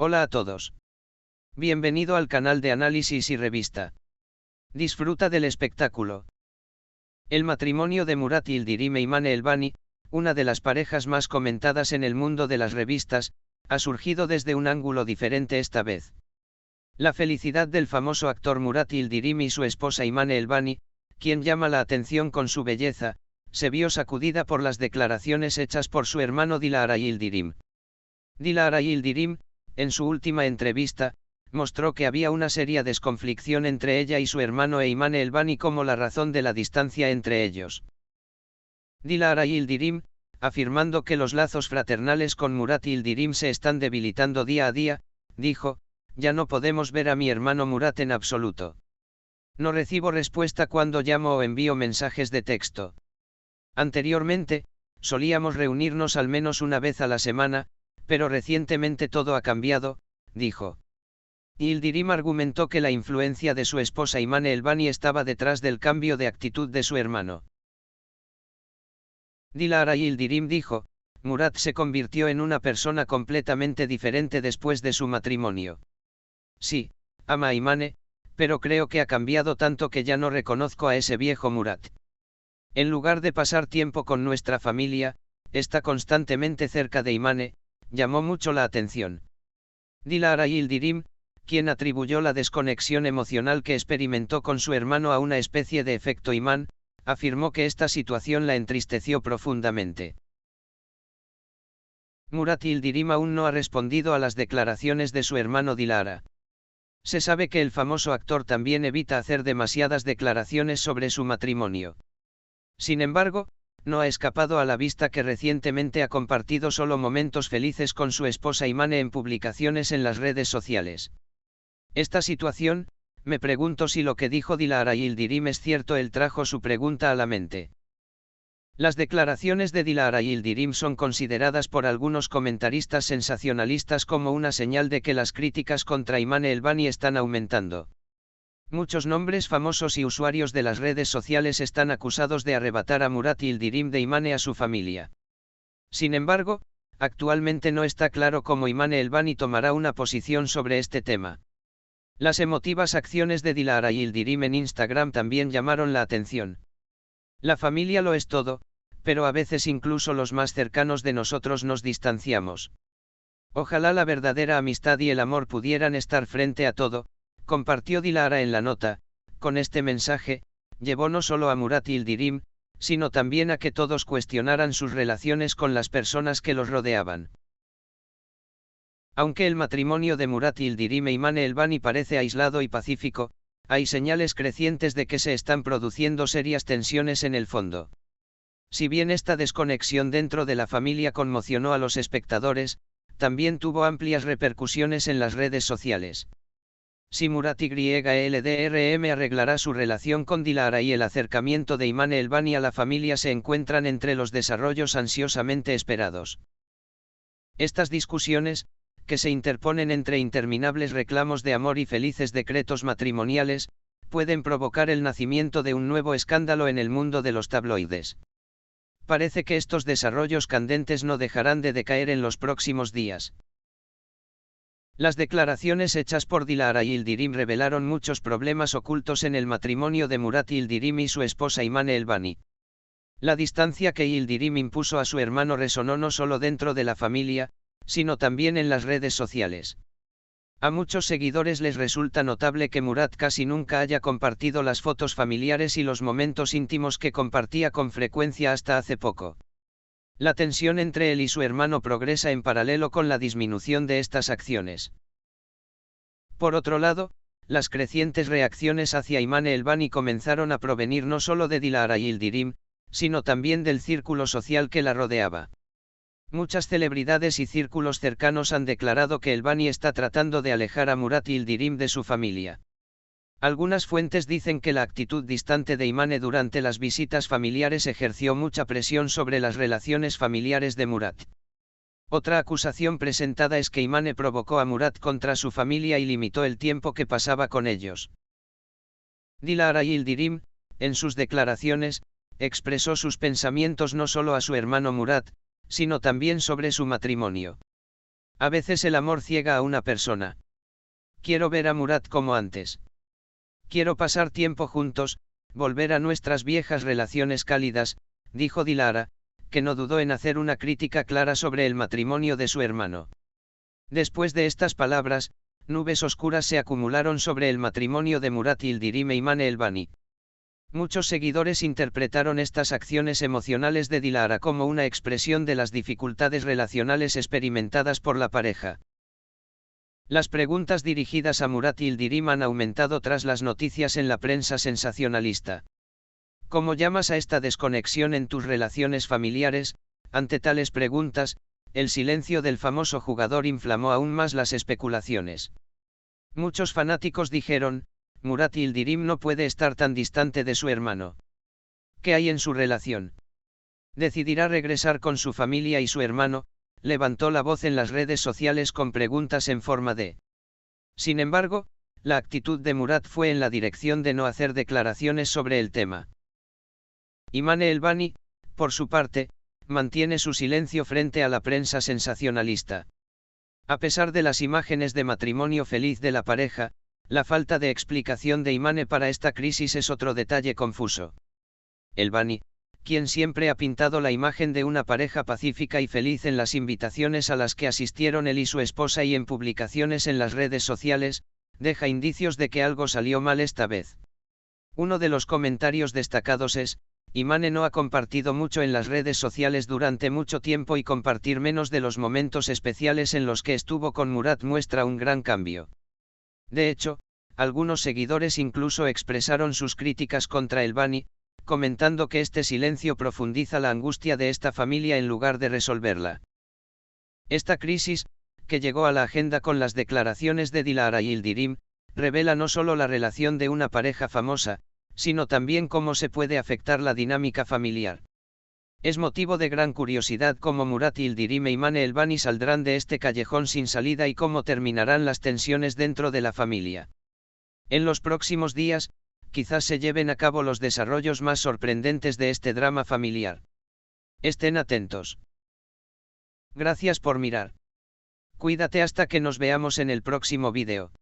Hola a todos. Bienvenido al canal de análisis y revista. Disfruta del espectáculo. El matrimonio de Murat Yildirim e Imane Elbani, una de las parejas más comentadas en el mundo de las revistas, ha surgido desde un ángulo diferente esta vez. La felicidad del famoso actor Murat Yildirim y su esposa Imane Elbani, quien llama la atención con su belleza, se vio sacudida por las declaraciones hechas por su hermano Dilara Yildirim. Dilara Yildirim, en su última entrevista, mostró que había una seria desconflicción entre ella y su hermano Imane Elbani como la razón de la distancia entre ellos. Dilara Yildirim, afirmando que los lazos fraternales con Murat Yildirim se están debilitando día a día, dijo: "Ya no podemos ver a mi hermano Murat en absoluto. No recibo respuesta cuando llamo o envío mensajes de texto. Anteriormente, solíamos reunirnos al menos una vez a la semana, pero recientemente todo ha cambiado", dijo. Yildirim argumentó que la influencia de su esposa Imane Elbani estaba detrás del cambio de actitud de su hermano. Dilara Yildirim dijo: "Murat se convirtió en una persona completamente diferente después de su matrimonio. Sí, ama a Imane, pero creo que ha cambiado tanto que ya no reconozco a ese viejo Murat. En lugar de pasar tiempo con nuestra familia, está constantemente cerca de Imane", llamó mucho la atención. Dilara Yildirim, quien atribuyó la desconexión emocional que experimentó con su hermano a una especie de efecto imán, afirmó que esta situación la entristeció profundamente. Murat Yildirim aún no ha respondido a las declaraciones de su hermano Dilara. Se sabe que el famoso actor también evita hacer demasiadas declaraciones sobre su matrimonio. Sin embargo, no ha escapado a la vista que recientemente ha compartido solo momentos felices con su esposa Imane en publicaciones en las redes sociales. Esta situación, me pregunto si lo que dijo Dilara Yildirim es cierto. Él trajo su pregunta a la mente. Las declaraciones de Dilara Yildirim son consideradas por algunos comentaristas sensacionalistas como una señal de que las críticas contra Imane Elbani están aumentando. Muchos nombres famosos y usuarios de las redes sociales están acusados de arrebatar a Murat Yildirim de Imane a su familia. Sin embargo, actualmente no está claro cómo Imane Elbani tomará una posición sobre este tema. Las emotivas acciones de Dilara Yildirim en Instagram también llamaron la atención. La familia lo es todo, pero a veces incluso los más cercanos de nosotros nos distanciamos. Ojalá la verdadera amistad y el amor pudieran estar frente a todo, compartió Dilara en la nota. Con este mensaje, llevó no solo a Murat Yildirim, sino también a que todos cuestionaran sus relaciones con las personas que los rodeaban. Aunque el matrimonio de Murat Yildirim e Imane Elbani parece aislado y pacífico, hay señales crecientes de que se están produciendo serias tensiones en el fondo. Si bien esta desconexión dentro de la familia conmocionó a los espectadores, también tuvo amplias repercusiones en las redes sociales. Si Murat Yildirim arreglará su relación con Dilara y el acercamiento de Imane Elbani a la familia se encuentran entre los desarrollos ansiosamente esperados. Estas discusiones, que se interponen entre interminables reclamos de amor y felices decretos matrimoniales, pueden provocar el nacimiento de un nuevo escándalo en el mundo de los tabloides. Parece que estos desarrollos candentes no dejarán de decaer en los próximos días. Las declaraciones hechas por Dilara Yildirim revelaron muchos problemas ocultos en el matrimonio de Murat Yildirim y su esposa Imane Elbani. La distancia que Yildirim impuso a su hermano resonó no solo dentro de la familia, sino también en las redes sociales. A muchos seguidores les resulta notable que Murat casi nunca haya compartido las fotos familiares y los momentos íntimos que compartía con frecuencia hasta hace poco. La tensión entre él y su hermano progresa en paralelo con la disminución de estas acciones. Por otro lado, las crecientes reacciones hacia Imane Elbani comenzaron a provenir no solo de Dilara Yildirim, sino también del círculo social que la rodeaba. Muchas celebridades y círculos cercanos han declarado que Elbani está tratando de alejar a Murat Yildirim de su familia. Algunas fuentes dicen que la actitud distante de Imane durante las visitas familiares ejerció mucha presión sobre las relaciones familiares de Murat. Otra acusación presentada es que Imane provocó a Murat contra su familia y limitó el tiempo que pasaba con ellos. Dilara Yildirim, en sus declaraciones, expresó sus pensamientos no solo a su hermano Murat, sino también sobre su matrimonio. A veces el amor ciega a una persona. Quiero ver a Murat como antes. Quiero pasar tiempo juntos, volver a nuestras viejas relaciones cálidas, dijo Dilara, que no dudó en hacer una crítica clara sobre el matrimonio de su hermano. Después de estas palabras, nubes oscuras se acumularon sobre el matrimonio de Murat Yildirim e Imane Elbani. Muchos seguidores interpretaron estas acciones emocionales de Dilara como una expresión de las dificultades relacionales experimentadas por la pareja. Las preguntas dirigidas a Murat Yildirim han aumentado tras las noticias en la prensa sensacionalista. ¿Cómo llamas a esta desconexión en tus relaciones familiares? Ante tales preguntas, el silencio del famoso jugador inflamó aún más las especulaciones. Muchos fanáticos dijeron, Murat Yildirim no puede estar tan distante de su hermano. ¿Qué hay en su relación? ¿Decidirá regresar con su familia y su hermano? Levantó la voz en las redes sociales con preguntas en forma de. Sin embargo, la actitud de Murat fue en la dirección de no hacer declaraciones sobre el tema. Imane Elbani, por su parte, mantiene su silencio frente a la prensa sensacionalista. A pesar de las imágenes de matrimonio feliz de la pareja, la falta de explicación de Imane para esta crisis es otro detalle confuso. Elbani, quien siempre ha pintado la imagen de una pareja pacífica y feliz en las invitaciones a las que asistieron él y su esposa y en publicaciones en las redes sociales, deja indicios de que algo salió mal esta vez. Uno de los comentarios destacados es, Imane no ha compartido mucho en las redes sociales durante mucho tiempo y compartir menos de los momentos especiales en los que estuvo con Murat muestra un gran cambio. De hecho, algunos seguidores incluso expresaron sus críticas contra Elbani, comentando que este silencio profundiza la angustia de esta familia en lugar de resolverla. Esta crisis, que llegó a la agenda con las declaraciones de Dilara Yildirim, revela no solo la relación de una pareja famosa, sino también cómo se puede afectar la dinámica familiar. Es motivo de gran curiosidad cómo Murat Yildirim e Imane Elbani saldrán de este callejón sin salida y cómo terminarán las tensiones dentro de la familia. En los próximos días, quizás se lleven a cabo los desarrollos más sorprendentes de este drama familiar. Estén atentos. Gracias por mirar. Cuídate hasta que nos veamos en el próximo vídeo.